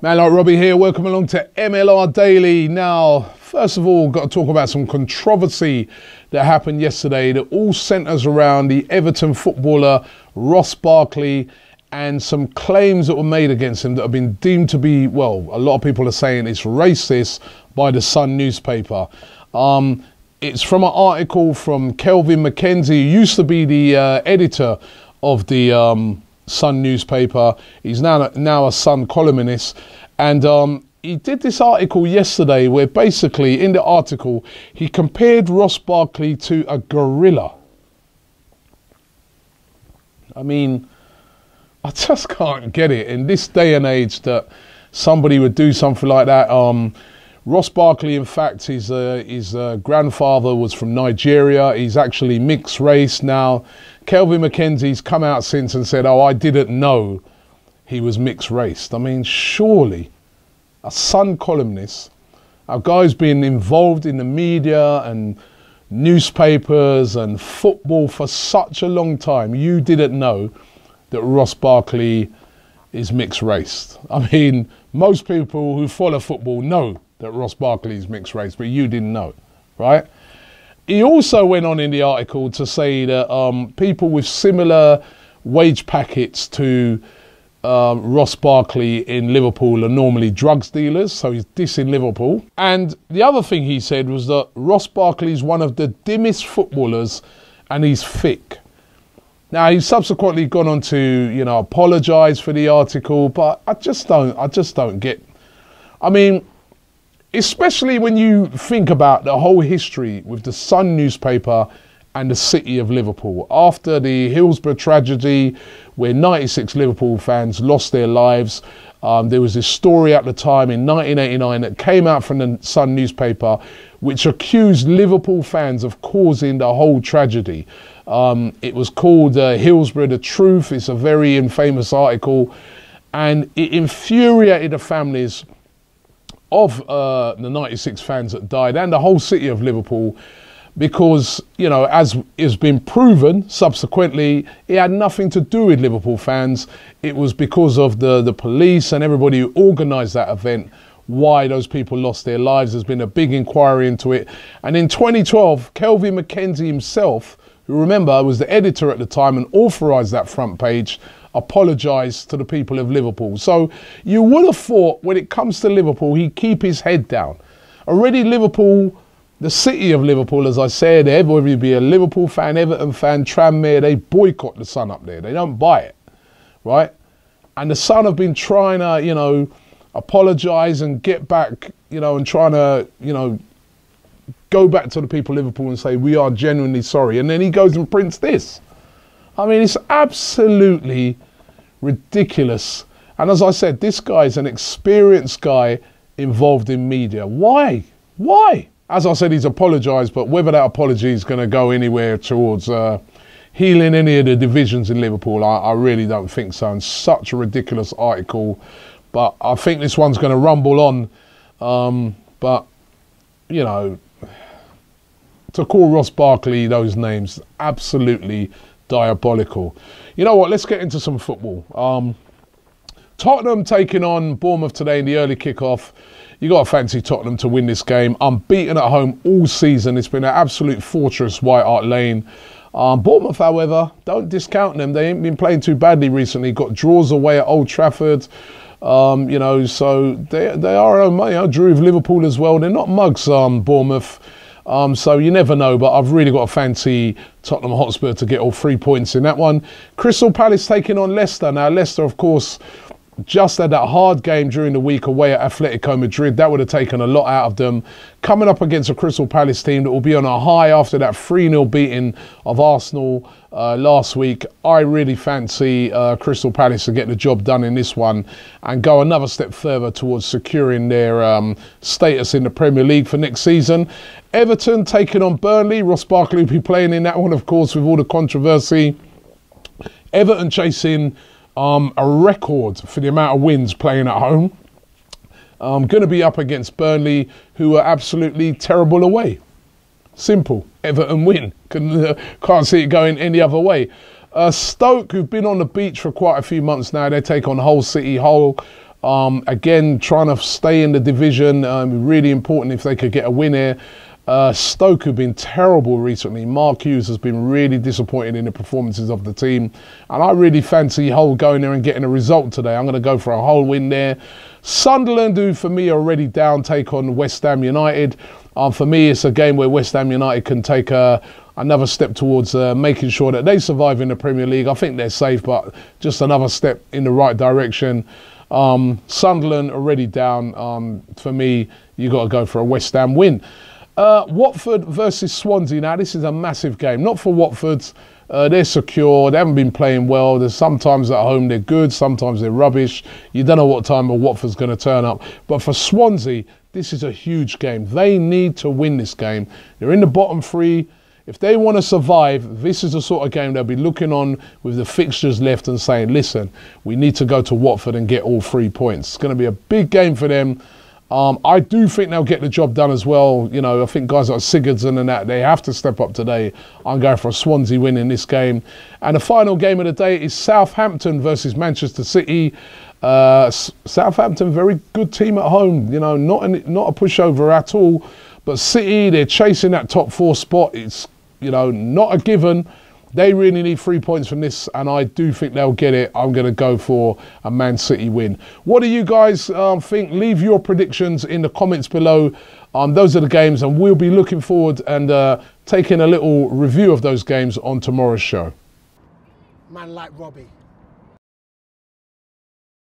Man like Robbie here, welcome along to MLR Daily. Now, first of all, got to talk about some controversy that happened yesterday that all centres around the Everton footballer Ross Barkley and some claims that were made against him that have been deemed to be, well, a lot of people are saying it's racist by the Sun newspaper. It's from an article from Kelvin McKenzie, who used to be the editor of the Sun newspaper. He's now a Sun columnist, and he did this article yesterday where basically in the article he compared Ross Barkley to a gorilla. I mean, I just can't get it in this day and age that somebody would do something like that. Ross Barkley, in fact, his grandfather was from Nigeria. He's actually mixed race now. Kelvin McKenzie's come out since and said, oh, I didn't know he was mixed race. I mean, surely a Sun columnist, a guy who's been involved in the media and newspapers and football for such a long time, you didn't know that Ross Barkley is mixed race. I mean, most people who follow football know that Ross Barkley is mixed race, but you didn't know, right? He also went on in the article to say that people with similar wage packets to Ross Barkley in Liverpool are normally drugs dealers, so he's dissing Liverpool. And the other thing he said was that Ross Barkley is one of the dimmest footballers and he's thick. Now, he's subsequently gone on to, you know, apologise for the article, but I just don't get. I mean, especially when you think about the whole history with the Sun newspaper and the city of Liverpool. After the Hillsborough tragedy, where 96 Liverpool fans lost their lives, there was this story at the time in 1989 that came out from the Sun newspaper, which accused Liverpool fans of causing the whole tragedy. It was called Hillsborough the Truth. It's a very infamous article, and it infuriated the families of the 96 fans that died and the whole city of Liverpool, because, you know, as has been proven subsequently, it had nothing to do with Liverpool fans. It was because of the police and everybody who organised that event why those people lost their lives. There's been a big inquiry into it. And in 2012, Kelvin McKenzie himself, who, remember, was the editor at the time and authorised that front page, apologised to the people of Liverpool. So you would have thought when it comes to Liverpool, he'd keep his head down. Already Liverpool, the city of Liverpool, as I said, whether you be a Liverpool fan, Everton fan, Tranmere, they boycott the Sun up there. They don't buy it, right? And the Sun have been trying to, you know, apologise and get back, you know, and trying to, you know, go back to the people of Liverpool and say, we are genuinely sorry. And then he goes and prints this. I mean, it's absolutely ridiculous. And as I said, this guy is an experienced guy involved in media. Why? Why? As I said, he's apologised, but whether that apology is going to go anywhere towards healing any of the divisions in Liverpool, I really don't think so. And such a ridiculous article. But I think this one's going to rumble on. But, you know, to call Ross Barkley those names, absolutely diabolical. You know what, let's get into some football. Tottenham taking on Bournemouth today in the early kickoff. You got to fancy Tottenham to win this game. Unbeaten at home all season. It's been an absolute fortress, White Hart Lane. Bournemouth, however, don't discount them. They ain't been playing too badly recently. Got draws away at Old Trafford. You know, so they are, you know, drew with Liverpool as well. They're not mugs, Bournemouth. So you never know, but I've really got to fancy Tottenham Hotspur to get all 3 points in that one. Crystal Palace taking on Leicester. Now, Leicester, of course, just had that hard game during the week away at Atletico Madrid. That would have taken a lot out of them. Coming up against a Crystal Palace team that will be on a high after that 3-0 beating of Arsenal last week. I really fancy Crystal Palace to get the job done in this one and go another step further towards securing their status in the Premier League for next season. Everton taking on Burnley. Ross Barkley will be playing in that one, of course, with all the controversy. Everton chasing a record for the amount of wins playing at home. Going to be up against Burnley, who are absolutely terrible away. Simple. Everton win. Can't see it going any other way. Stoke, who've been on the beach for quite a few months now, they take on Hull City. Hull Again, trying to stay in the division, really important if they could get a win here. Stoke have been terrible recently. Mark Hughes has been really disappointed in the performances of the team. And I really fancy Hull going there and getting a result today. I'm going to go for a Hull win there. Sunderland, who for me are already down, take on West Ham United. For me, it's a game where West Ham United can take another step towards making sure that they survive in the Premier League. I think they're safe, but just another step in the right direction. Sunderland already down. For me, you got to go for a West Ham win. Watford versus Swansea. Now, this is a massive game. Not for Watford. They're secure. They haven't been playing well. There's sometimes at home they're good. Sometimes they're rubbish. You don't know what time Watford's going to turn up. But for Swansea, this is a huge game. They need to win this game. They're in the bottom three. If they want to survive, this is the sort of game they'll be looking on with the fixtures left and saying, listen, we need to go to Watford and get all 3 points. It's going to be a big game for them. I do think they'll get the job done as well. You know, I think guys like Sigurdsson and that, they have to step up today. I'm going for a Swansea win in this game. And the final game of the day is Southampton versus Manchester City. Southampton, very good team at home. You know, not a pushover at all. But City, they're chasing that top 4 spot. It's, you know, not a given. They really need 3 points from this, and I do think they'll get it. I'm going to go for a Man City win. What do you guys think? Leave your predictions in the comments below. Those are the games, and we'll be looking forward and taking a little review of those games on tomorrow's show. Man like Robbie.